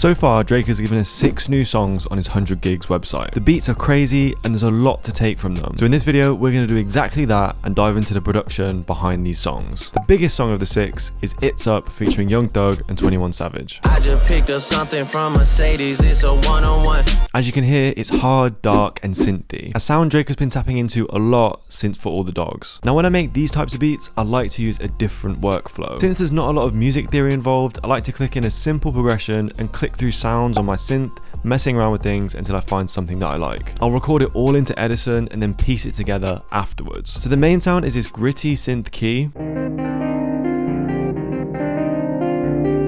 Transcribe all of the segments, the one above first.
So far, Drake has given us 6 new songs on his 100 gigs website. The beats are crazy and there's a lot to take from them. So in this video, we're going to do exactly that and dive into the production behind these songs. The biggest song of the 6 is It's Up featuring Young Thug and 21 Savage. I just picked up something from Mercedes, it's a one-on-one. As you can hear, it's hard, dark and synthy, a sound Drake has been tapping into a lot since For All the Dogs. Now when I make these types of beats, I like to use a different workflow. Since there's not a lot of music theory involved, I like to click in a simple progression and click through sounds on my synth, messing around with things until I find something that I like. I'll record it all into Edison and then piece it together afterwards. So the main sound is this gritty synth key.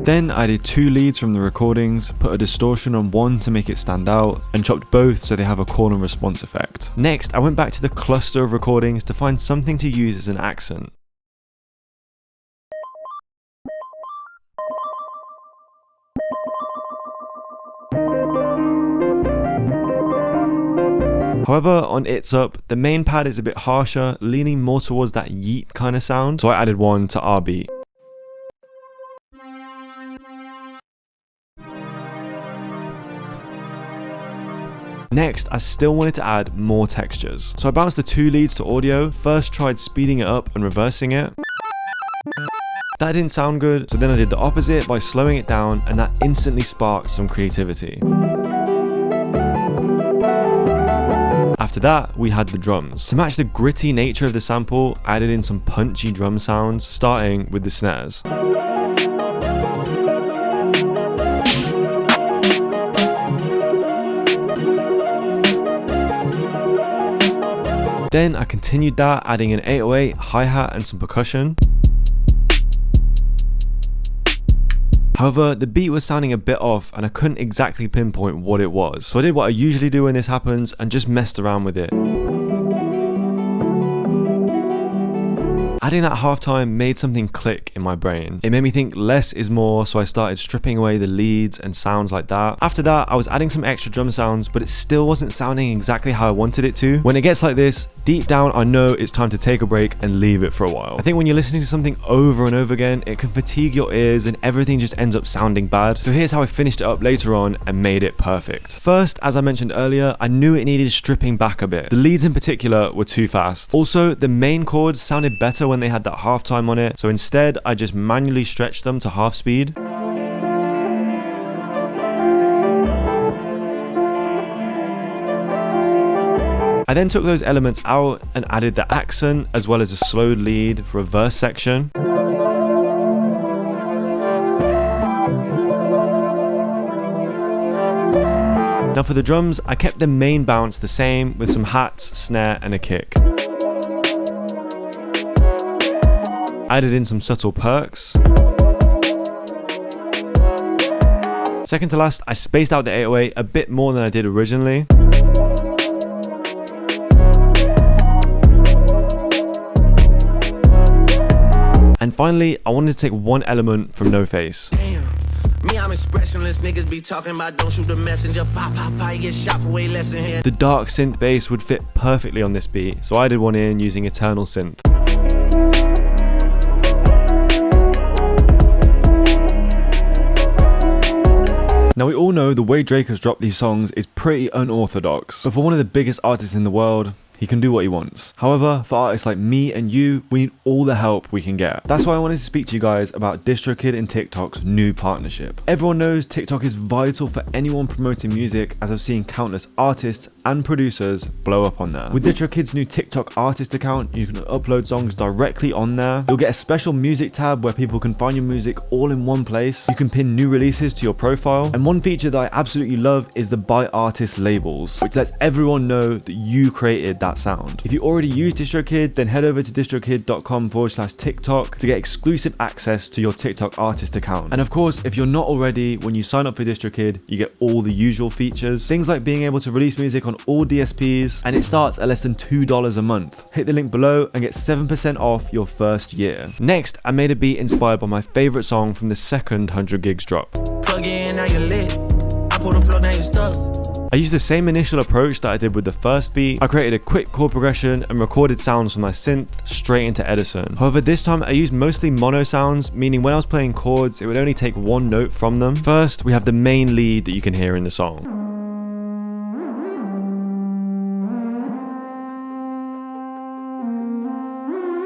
Then I did 2 leads from the recordings, put a distortion on one to make it stand out, and chopped both so they have a call and response effect. Next, I went back to the cluster of recordings to find something to use as an accent. However, on It's Up, the main pad is a bit harsher, leaning more towards that yeet kind of sound, so I added one to our beat. Next, I still wanted to add more textures. So I bounced the 2 leads to audio, first tried speeding it up and reversing it. That didn't sound good, so then I did the opposite by slowing it down, and that instantly sparked some creativity. After that, we had the drums. To match the gritty nature of the sample, I added in some punchy drum sounds, starting with the snares. Then I continued that, adding an 808, hi-hat and some percussion. However, the beat was sounding a bit off and I couldn't exactly pinpoint what it was. So I did what I usually do when this happens and just messed around with it. Adding that halftime made something click in my brain. It made me think less is more, so I started stripping away the leads and sounds like that. After that, I was adding some extra drum sounds, but it still wasn't sounding exactly how I wanted it to. When it gets like this, deep down I know it's time to take a break and leave it for a while. I think when you're listening to something over and over again, it can fatigue your ears and everything just ends up sounding bad. So here's how I finished it up later on and made it perfect. First, as I mentioned earlier, I knew it needed stripping back a bit. The leads in particular were too fast. Also, the main chords sounded better when they had that halftime on it, so instead I just manually stretched them to half speed. I then took those elements out and added the accent as well as a slowed lead for a verse section. Now for the drums, I kept the main bounce the same with some hats, snare and a kick. Added in some subtle perks. Second to last, I spaced out the 808 a bit more than I did originally. And finally, I wanted to take one element from No Face. Me, I'm expressionless, niggas be talking about don't shoot the messenger, you get shot for way less in here. The dark synth bass would fit perfectly on this beat, so I did one in using Eternal Synth. Now we all know the way Drake has dropped these songs is pretty unorthodox, but for one of the biggest artists in the world, he can do what he wants. However, for artists like me and you, we need all the help we can get. That's why I wanted to speak to you guys about distrokid and TikTok's new partnership. Everyone knows TikTok is vital for anyone promoting music, as I've seen countless artists and producers blow up on there. With distrokid's new TikTok artist account, you can upload songs directly on there. You'll get a special music tab where people can find your music all in one place. You can pin new releases to your profile. And one feature that I absolutely love is the by artist labels, which lets everyone know that you created that sound. If you already use distrokid, then head over to distrokid.com/TikTok to get exclusive access to your TikTok artist account. And of course, if you're not already, when you sign up for distrokid, you get all the usual features, things like being able to release music on all DSPs, and it starts at less than $2 a month. Hit the link below and get 7% off your first year. Next, I made a beat inspired by my favorite song from the second 100 gigs drop. Plug in, now you're lit. pull the plug, now you stuck. I used the same initial approach that I did with the first beat. I created a quick chord progression and recorded sounds from my synth straight into Edison. However, this time I used mostly mono sounds, meaning when I was playing chords, it would only take one note from them. First, we have the main lead that you can hear in the song.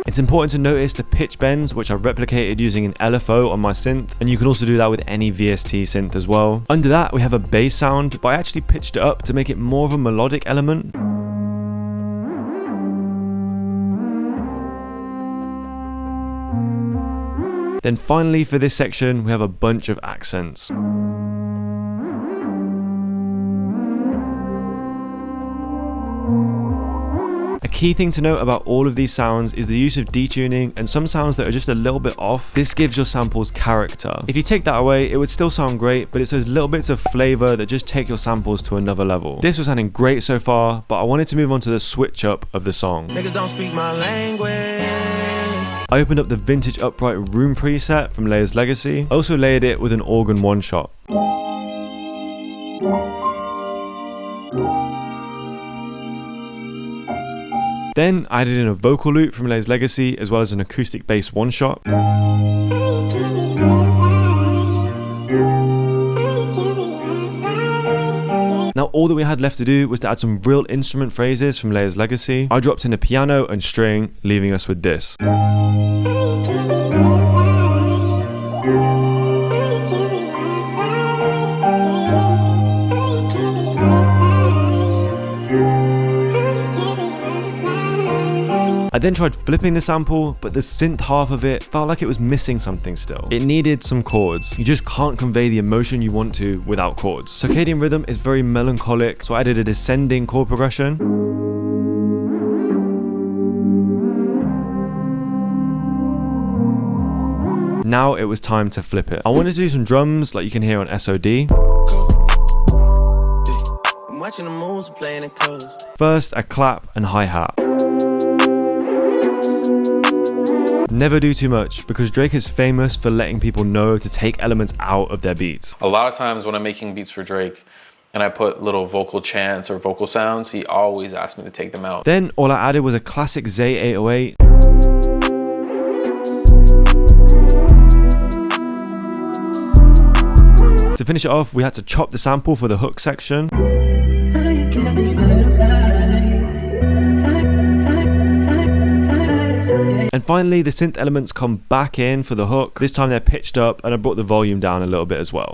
It's important to notice the pitch bends, which I replicated using an LFO on my synth, and you can also do that with any VST synth as well. Under that, we have a bass sound, but I actually pitched it up to make it more of a melodic element. Then finally, for this section, we have a bunch of accents. A key thing to note about all of these sounds is the use of detuning and some sounds that are just a little bit off. This gives your samples character. If you take that away, it would still sound great, but it's those little bits of flavor that just take your samples to another level. This was sounding great so far, but I wanted to move on to the switch up of the song. Niggas don't speak my language. I opened up the vintage upright room preset from Layer's Legacy. I also layered it with an organ one shot. Then I added in a vocal loop from Layer's Legacy as well as an acoustic bass one shot. Now all that we had left to do was to add some real instrument phrases from Layer's Legacy. I dropped in a piano and string, leaving us with this. I then tried flipping the sample, but the synth half of it felt like it was missing something still. It needed some chords. You just can't convey the emotion you want to without chords. Circadian Rhythm is very melancholic, so I added a descending chord progression. Now it was time to flip it. I wanted to do some drums like you can hear on SOD. I'm watching the moves, playing it close. First, a clap and hi-hat. Never do too much, because Drake is famous for letting people know to take elements out of their beats. A lot of times when I'm making beats for Drake and I put little vocal chants or vocal sounds, he always asks me to take them out. Then all I added was a classic Zay 808. To finish it off, we had to chop the sample for the hook section. And finally, the synth elements come back in for the hook. This time they're pitched up and I brought the volume down a little bit as well.